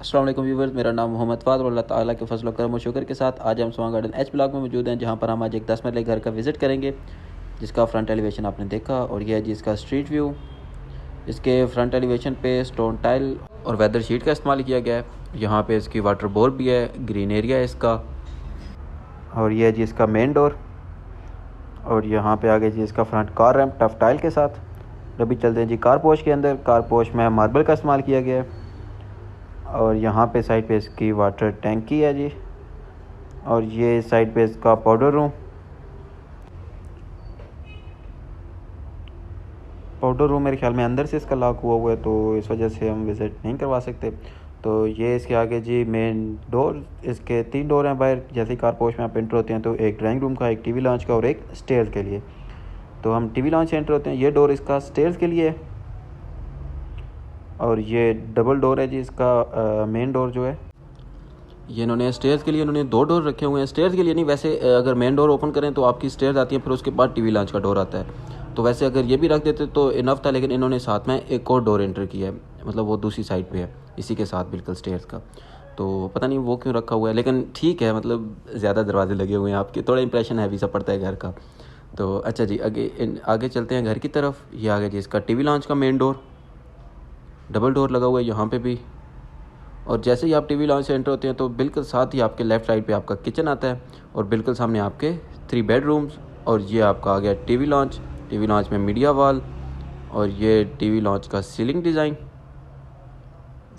अस्सलाम वालेकुम व्यूवर्स, मेरा नाम मोहम्मद फ़ाज़ और अल्लाह ताला के फजल करम और शुक्र के साथ आज हम स्वां गार्डन एच ब्लॉक में मौजूद हैं, जहां पर हम आज एक 10 मरले घर का विज़िट करेंगे जिसका फ्रंट एलिवेशन आपने देखा। और यह है जी इसका स्ट्रीट व्यू। इसके फ्रंट एलिवेशन पे स्टोन टाइल और वेदर शीट का इस्तेमाल किया गया है। यहाँ पे इसकी वाटर बोर भी है, ग्रीन एरिया है इसका। और यह है जी इसका मेन डोर। और यहाँ पे आगे जी इसका front car ramp tough tile के साथ। अभी चलते हैं जी कार पोश के अंदर। कार पोश में मार्बल का इस्तेमाल किया गया है। और यहाँ पे साइड पे इसकी वाटर टैंकी है जी। और ये साइड पे इसका पाउडर रूम मेरे ख्याल में अंदर से इसका लॉक हुआ है, तो इस वजह से हम विज़िट नहीं करवा सकते। तो ये इसके आगे जी मेन डोर। इसके 3 डोर हैं बाहर। जैसे ही कार पोश में आप एंटर होते हैं तो एक ड्राइंग रूम का, एक टीवी लॉन्च का और एक स्टेयर्स के लिए। तो हम टीवी लॉन्च से एंटर होते हैं। ये डोर इसका स्टेयर्स के लिए है। और ये डबल डोर है जी इसका मेन डोर जो है। ये इन्होंने स्टेयर्स के लिए 2 डोर रखे हुए हैं। स्टेयर्स के लिए नहीं, वैसे अगर मेन डोर ओपन करें तो आपकी स्टेयर्स आती है, फिर उसके बाद टीवी लॉन्च का डोर आता है। तो वैसे अगर ये भी रख देते तो इनफ था, लेकिन इन्होंने साथ में एक और डोर एंटर किया है, मतलब वो दूसरी साइड पे है, इसी के साथ बिल्कुल स्टेयर्स का। तो पता नहीं वो क्यों रखा हुआ है, लेकिन ठीक है, मतलब ज़्यादा दरवाजे लगे हुए हैं आपके, थोड़ा इंप्रेशन हैवी सा पड़ता है घर का। तो अच्छा जी, आगे चलते हैं घर की तरफ। ये आगे जी इसका टीवी लॉन्च का मेन डोर, डबल डोर लगा हुआ है यहाँ पे भी। और जैसे ही आप टीवी लॉन्च से एंटर होते हैं तो बिल्कुल साथ ही आपके लेफ़्ट साइड पे आपका किचन आता है और बिल्कुल सामने आपके 3 बेडरूम्स। और ये आपका आ गया टीवी लॉन्च में मीडिया वॉल। और ये टीवी लॉन्च का सीलिंग डिज़ाइन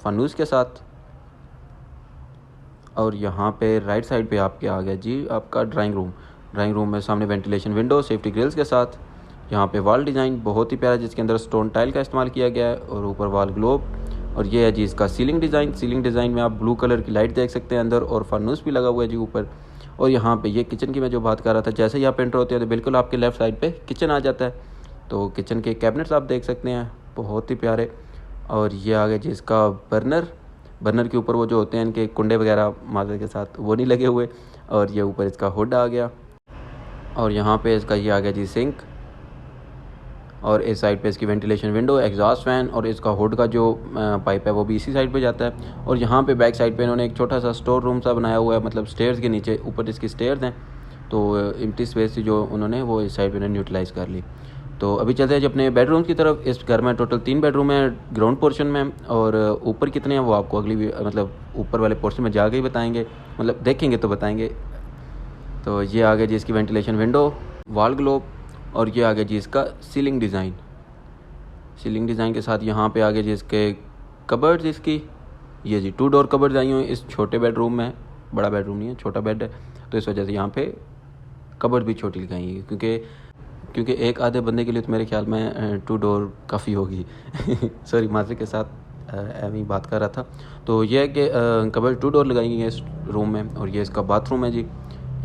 फनूस के साथ। और यहाँ पे राइट साइड पे आपके आ गया जी आपका ड्राइंग रूम में सामने वेंटिलेशन विंडो, सेफ्टी ग्रिल्स के साथ। यहाँ पे वॉल डिज़ाइन बहुत ही प्यारा, जिसके अंदर स्टोन टाइल का इस्तेमाल किया गया है और ऊपर वॉल ग्लोब। और ये है जी इसका सीलिंग डिज़ाइन में आप ब्लू कलर की लाइट देख सकते हैं अंदर, और फर्नूस भी लगा हुआ है जी ऊपर। और यहाँ पे ये किचन की मैं जो बात कर रहा था, जैसे ही आप एंटर होते हैं तो बिल्कुल आपके लेफ़्ट साइड पे किचन आ जाता है। तो किचन के कैबिनेट्स आप देख सकते हैं, बहुत ही प्यारे। और ये आ गया जी इसका बर्नर के ऊपर वो जो होते हैं इनके कुंडे वगैरह माजर के साथ, वो नहीं लगे हुए। और ये ऊपर इसका हुड आ गया। और यहाँ पे इसका ये आ गया जी सिंक। और इस साइड पे इसकी वेंटिलेशन विंडो, एग्जॉस्ट फैन, और इसका हुड का जो पाइप है वो भी इसी साइड पे जाता है। और यहाँ पे बैक साइड पे इन्होंने एक छोटा सा स्टोर रूम सा बनाया हुआ है, मतलब स्टेयर्स के नीचे ऊपर इसकी स्टेयर्स हैं, तो एम्प्टी स्पेस थी जो उन्होंने वो इस साइड पे यूटिलाइज़ कर ली। तो अभी चलते हैं जी अपने बेडरूम की तरफ। इस घर में टोटल 3 बेडरूम है ग्राउंड पोर्शन में, और ऊपर कितने हैं वो आपको अगली मतलब ऊपर वाले पोर्शन में जाके ही बताएंगे, मतलब देखेंगे तो बताएंगे। तो ये आ गया जी इसकी वेंटिलेशन विंडो, वॉल ग्लोब। और ये आ गया जी इसका सीलिंग डिज़ाइन के साथ। यहाँ पे आ गया जी इसके कबर्ड्स इसकी। ये जी 2 डोर कबर्ड्स आई हुई हैं इस छोटे बेडरूम में। बड़ा बेडरूम नहीं है, छोटा बेड है, तो इस वजह से यहाँ पे कबर्ड भी छोटी लगाई है, क्योंकि एक आधे बंदे के लिए तो मेरे ख्याल में 2 डोर काफ़ी होगी। सॉरी, माजरे के साथ ऐवी बात कर रहा था। तो ये है कि कबर्ड 2 डोर लगाई गई है इस रूम में। और ये इसका बाथरूम है जी।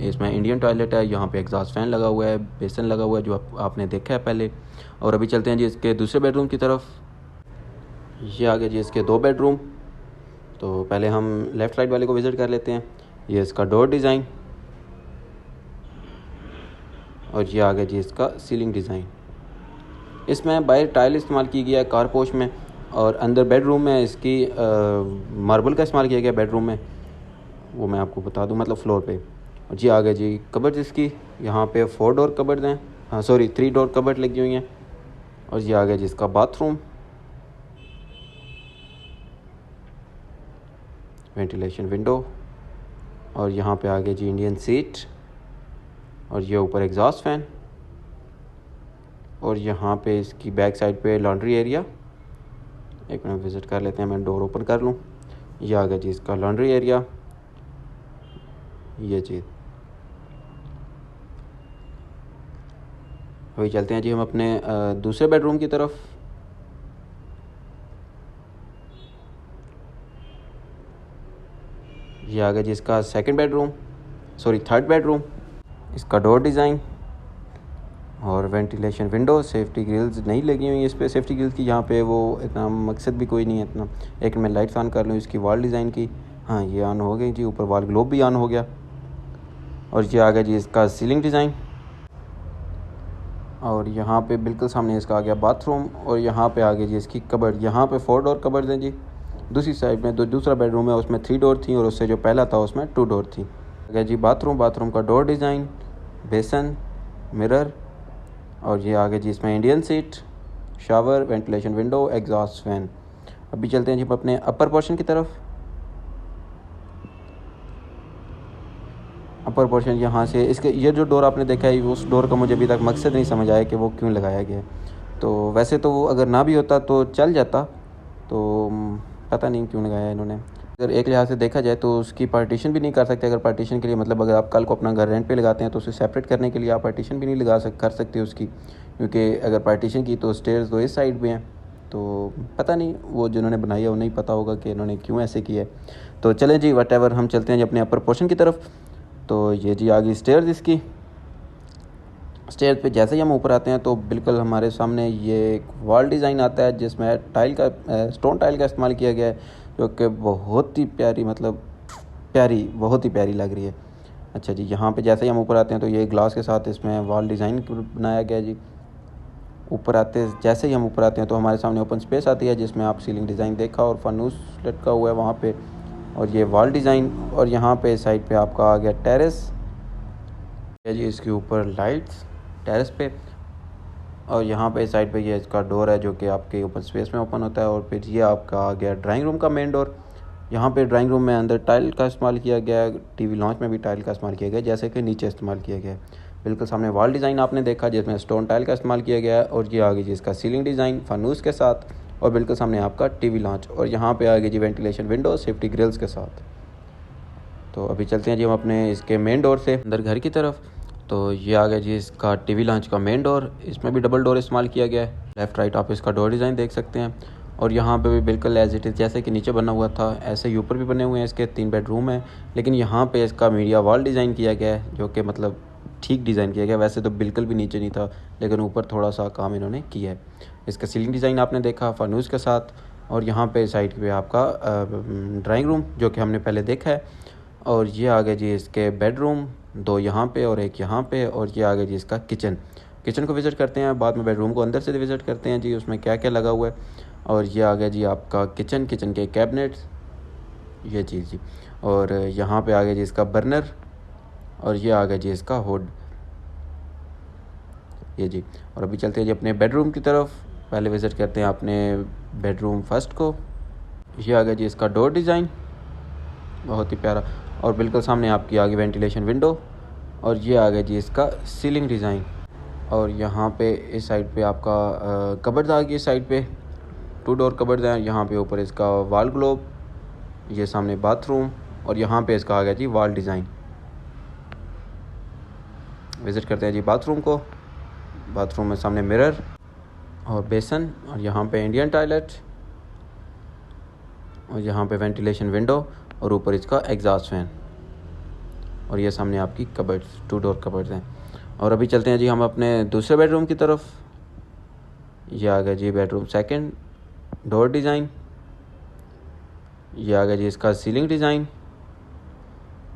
इसमें इंडियन टॉयलेट है, यहाँ पे एग्जॉस्ट फैन लगा हुआ है, बेसन लगा हुआ है जो आपने देखा है पहले। और अभी चलते हैं जी इसके दूसरे बेडरूम की तरफ। ये आ गया जी इसके 2 बेडरूम। तो पहले हम लेफ़्ट साइड वाले को विज़िट कर लेते हैं। ये इसका डोर डिज़ाइन, और ये आ गया जी इसका सीलिंग डिज़ाइन। इसमें बाहर टाइल इस्तेमाल की गया है कार पोश में, और अंदर बेडरूम में इसकी मार्बल का इस्तेमाल किया गया बेडरूम में, वो मैं आपको बता दूं, मतलब फ्लोर पे। और जी आ गया जी कबर्ड इसकी। यहाँ पे 4 डोर कबर्ड हैं, 3 डोर कबर्ड लगी हुई हैं। और ये आ गया जी इसका बाथरूम, वेंटिलेशन विंडो। और यहाँ पे आ गया जी इंडियन सीट। और ये ऊपर एग्जॉस्ट फैन। और यहाँ पे इसकी बैक साइड पे लॉन्ड्री एरिया। एक मिनट विज़िट कर लेते हैं, मैं डोर ओपन कर लूँ। ये आ गया जी इसका लॉन्ड्री एरिया, ये चीज़। अभी चलते हैं जी हम अपने दूसरे बेडरूम की तरफ। ये आ गया जी इसका थर्ड बेडरूम। इसका डोर डिज़ाइन और वेंटिलेशन विंडो, सेफ्टी ग्रिल्स नहीं लगी हुई इस पर। सेफ्टी ग्रिल्स की यहाँ पे वो इतना मकसद भी कोई नहीं है इतना। एक मैं लाइट्स ऑन कर लूँ इसकी वॉल डिज़ाइन की। हाँ, ये ऑन हो गई जी, ऊपर वॉल ग्लोब भी ऑन हो गया। और ये आ गया जी इसका सीलिंग डिज़ाइन। और यहाँ पे बिल्कुल सामने इसका आ गया बाथरूम। और यहाँ पे आ गया जी इसकी कबर्ड। यहाँ पे 4 डोर कबर्ड हैं जी। दूसरी साइड में दूसरा बेडरूम है, उसमें 3 डोर थी और उससे जो पहला था उसमें 2 डोर थी। अगर जी बाथरूम का डोर डिज़ाइन, बेसन, मिरर और ये आगे जी इसमें Indian seat, shower, ventilation window, exhaust fan. अभी चलते हैं जी अपने अपर पोर्शन की तरफ। अपर पोर्शन यहाँ से इसके ये जो डोर आपने देखा है, उस डोर का मुझे अभी तक मकसद नहीं समझ आया कि वो क्यों लगाया गया है। तो वैसे तो वो अगर ना भी होता तो चल जाता, तो पता नहीं क्यों लगाया इन्होंने। अगर एक लिहाज से देखा जाए तो उसकी पार्टीशन भी नहीं कर सकते। अगर पार्टीशन के लिए मतलब अगर आप कल को अपना घर रेंट पे लगाते हैं तो उसे सेपरेट करने के लिए आप पार्टीशन भी नहीं कर सकते उसकी, क्योंकि अगर पार्टीशन की तो स्टेयर्स तो इस साइड पे हैं। तो पता नहीं वो जिन्होंने बनाई है उन्हें ही पता होगा कि इन्होंने क्यों ऐसे किया है। तो चलें जी वट हम चलते हैं जी अपने अपर पोर्शन की तरफ। तो ये जी आ गई स्टेयर्स इसकी। स्टेयर्स पे जैसे ही हम ऊपर आते हैं तो बिल्कुल हमारे सामने ये एक वॉल डिज़ाइन आता है जिसमें स्टोन टाइल का इस्तेमाल किया गया है, जो कि बहुत ही प्यारी बहुत ही प्यारी लग रही है। अच्छा जी, यहाँ पे जैसे ही हम ऊपर आते हैं तो ये ग्लास के साथ इसमें वॉल डिज़ाइन बनाया गया है जी। जैसे ही हम ऊपर आते हैं तो हमारे सामने ओपन स्पेस आती है जिसमें आप सीलिंग डिज़ाइन देखा और फानूस लटका हुआ है वहाँ पे, और ये वॉल डिज़ाइन। और यहाँ पे साइड पे आपका आ गया टेरेस है जी, इसके ऊपर लाइट्स टेरेस पे। और यहाँ पे साइड पे ये इसका डोर है जो कि आपके ओपन स्पेस में ओपन होता है। और फिर ये आपका आ गया ड्राइंग रूम का मेन डोर। यहाँ पे ड्राइंग रूम में अंदर टाइल का इस्तेमाल किया गया है, टीवी लॉन्च में भी टाइल का इस्तेमाल किया गया है जैसे कि नीचे इस्तेमाल किया गया है। बिल्कुल सामने वॉल डिज़ाइन आपने देखा जिसमें स्टोन टाइल का इस्तेमाल किया गया है। और ये आगे जी इसका सीलिंग डिज़ाइन फानूस के साथ, और बिल्कुल सामने आपका टीवी लॉन्च, और यहाँ पे आगे जी वेंटिलेशन विंडो सेफ्टी ग्रिल्स के साथ। तो अभी चलते हैं जी हम अपने इसके मेन डोर से अंदर घर की तरफ। तो ये आ गया जी इसका टीवी लॉन्च का मेन डोर। इसमें भी डबल डोर इस्तेमाल किया गया है। लेफ़्ट राइट आप इसका डोर डिज़ाइन देख सकते हैं। और यहाँ पे भी बिल्कुल एज इट इज़ जैसे कि नीचे बना हुआ था ऐसे ही ऊपर भी बने हुए हैं। इसके 3 बेडरूम हैं, लेकिन यहाँ पे इसका मीडिया वॉल डिज़ाइन किया गया है जो कि मतलब ठीक डिज़ाइन किया गया। वैसे तो बिल्कुल भी नीचे नहीं था, लेकिन ऊपर थोड़ा सा काम इन्होंने किया है। इसका सीलिंग डिज़ाइन आपने देखा फानूस के साथ। और यहाँ पे साइड पे आपका ड्राइंग रूम जो कि हमने पहले देखा है। और ये आ गया जी इसके बेडरूम, 2 यहाँ पे और 1 यहाँ पे। और ये आ गया जी इसका किचन को विज़िट करते हैं, बाद में बेडरूम को अंदर से विज़िट करते हैं जी उसमें क्या क्या लगा हुआ है। और ये आ गया जी आपका किचन के कैबिनेट्स, ये चीज़ जी। और यहाँ पे आ गया जी इसका बर्नर, और ये आ गया जी इसका हुड, ये जी। और अभी चलते हैं जी अपने बेडरूम की तरफ। पहले विज़िट करते हैं अपने बेडरूम फर्स्ट को। ये आ गया जी इसका डोर डिज़ाइन, बहुत ही प्यारा। और बिल्कुल सामने आपकी आ गई वेंटिलेशन विंडो। और ये आ गया जी इसका सीलिंग डिज़ाइन। और यहाँ पे इस साइड पे आपका कबर्ड आ गई। इस साइड पे 2 डोर कबर्ड हैं। यहाँ पे ऊपर इसका वॉल ग्लोब, ये सामने बाथरूम, और यहाँ पे इसका आ गया जी वॉल डिज़ाइन। विज़िट करते हैं जी बाथरूम को। बाथरूम में सामने मिरर और बेसन, और यहाँ पे इंडियन टॉयलेट, और यहाँ पे वेंटिलेशन विंडो, और ऊपर इसका एग्जॉस्ट फैन। और ये सामने आपकी कबर्ड्स, 2 डोर कबर्ड्स हैं। और अभी चलते हैं जी हम अपने दूसरे बेडरूम की तरफ। ये आ गया जी बेडरूम सेकंड, डोर डिज़ाइन। ये आ गया जी इसका सीलिंग डिज़ाइन।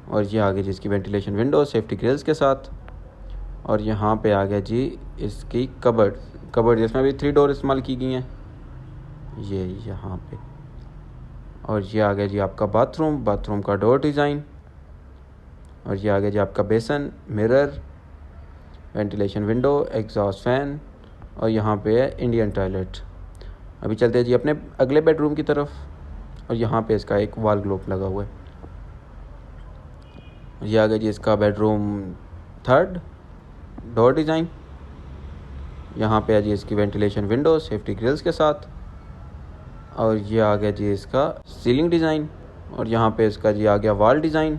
और ये आ गया जी इसकी वेंटिलेशन विंडो सेफ्टी ग्रिल्स के साथ। और यहाँ पे आ गया जी इसकी कबर्ड जिसमें भी 3 डोर इस्तेमाल की गई हैं, ये यहाँ पे। और ये आ गया जी आपका बाथरूम का डोर डिज़ाइन। और ये आ गया जी आपका बेसन, mirror, ventilation window, exhaust fan, और यहाँ पे है इंडियन टॉयलेट। अभी चलते हैं जी अपने अगले बेडरूम की तरफ। और यहाँ पे इसका एक वॉल ग्लोब लगा हुआ है। ये आ गया जी इसका बेडरूम थर्ड, डोर डिज़ाइन। यहाँ पे है जी इसकी वेंटिलेशन विंडो सेफ्टी ग्रिल्स के साथ। और ये आ गया जी इसका सीलिंग डिज़ाइन। और यहाँ पे इसका जी आ गया वॉल डिज़ाइन।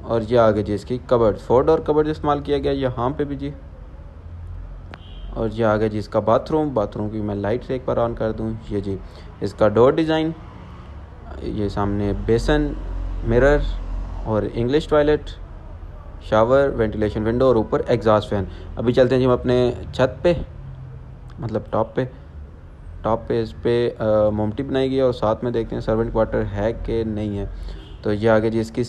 और ये आ गया जी इसकी कबर्ड, 4 डोर कबर्ड इस्तेमाल किया गया यहाँ पे भी जी। और ये आ गया जी इसका बाथरूम की मैं लाइट से एक बार ऑन कर दूँ, ये जी इसका डोर डिज़ाइन। ये सामने बेसन, मिरर और English toilet, shower, ventilation window, और ऊपर एग्जॉस्ट फैन। अभी चलते हैं जी हम अपने छत पे, मतलब टॉप पे इस पे मोमटी बनाई गई है। और साथ में देखते हैं सर्वेंट क्वार्टर है कि नहीं है। तो ये आ गया जी इसकी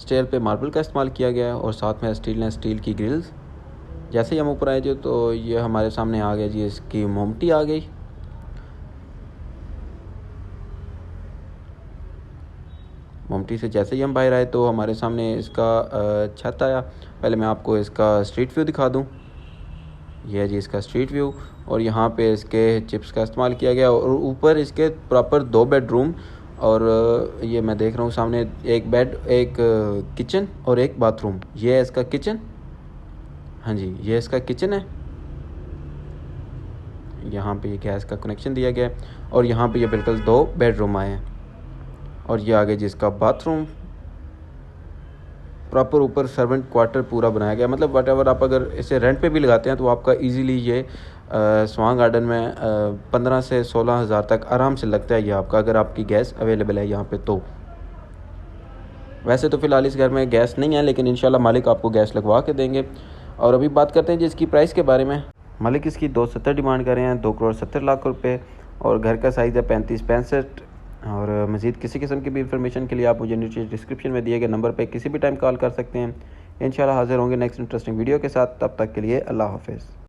स्टेयर पे मार्बल का इस्तेमाल किया गया है और साथ में स्टील की ग्रिल्स। जैसे ही हम ऊपर आए जी तो ये हमारे सामने आ गया जी, इसकी मोमटी आ गई। मोमटी से जैसे ही हम बाहर आए तो हमारे सामने इसका छत आया। पहले मैं आपको इसका स्ट्रीट व्यू दिखा दूं। यह है जी इसका स्ट्रीट व्यू, और यहाँ पे इसके चिप्स का इस्तेमाल किया गया और ऊपर इसके प्रॉपर 2 बेडरूम, और ये मैं देख रहा हूँ सामने एक बेड, एक किचन और एक बाथरूम। ये है इसका किचन। हाँ जी, ये इसका किचन है। यहाँ पे ये गैस का कनेक्शन दिया गया है और यहाँ पे ये बिल्कुल 2 बेडरूम आए हैं, और ये आगे जिसका बाथरूम। प्रॉपर ऊपर सर्वेंट क्वार्टर पूरा बनाया गया, मतलब वट आप अगर इसे रेंट पे भी लगाते हैं तो आपका इजीली ये स्वांग गार्डन में 15 से 16 हज़ार तक आराम से लगता है ये आपका, अगर आपकी गैस अवेलेबल है यहाँ पे तो। वैसे तो फ़िलहाल इस घर में गैस नहीं है, लेकिन इंशाल्लाह मालिक आपको गैस लगवा के देंगे। और अभी बात करते हैं जी इसकी प्राइस के बारे में। मालिक इसकी 270 डिमांड कर रहे हैं, 2,70,00,000 रुपये, और घर का साइज़ है 35-65। और मज़ीद किसी किस्म की भी इंफॉर्मेशन के लिए आप मुझे नीचे डिस्क्रिप्शन में दिए गए नंबर पर किसी भी टाइम कॉल कर सकते हैं। इंशाल्लाह हाज़िर होंगे नेक्स्ट इंटरेस्टिंग वीडियो के साथ। तब तक के लिए अल्लाह हाफ़िज़।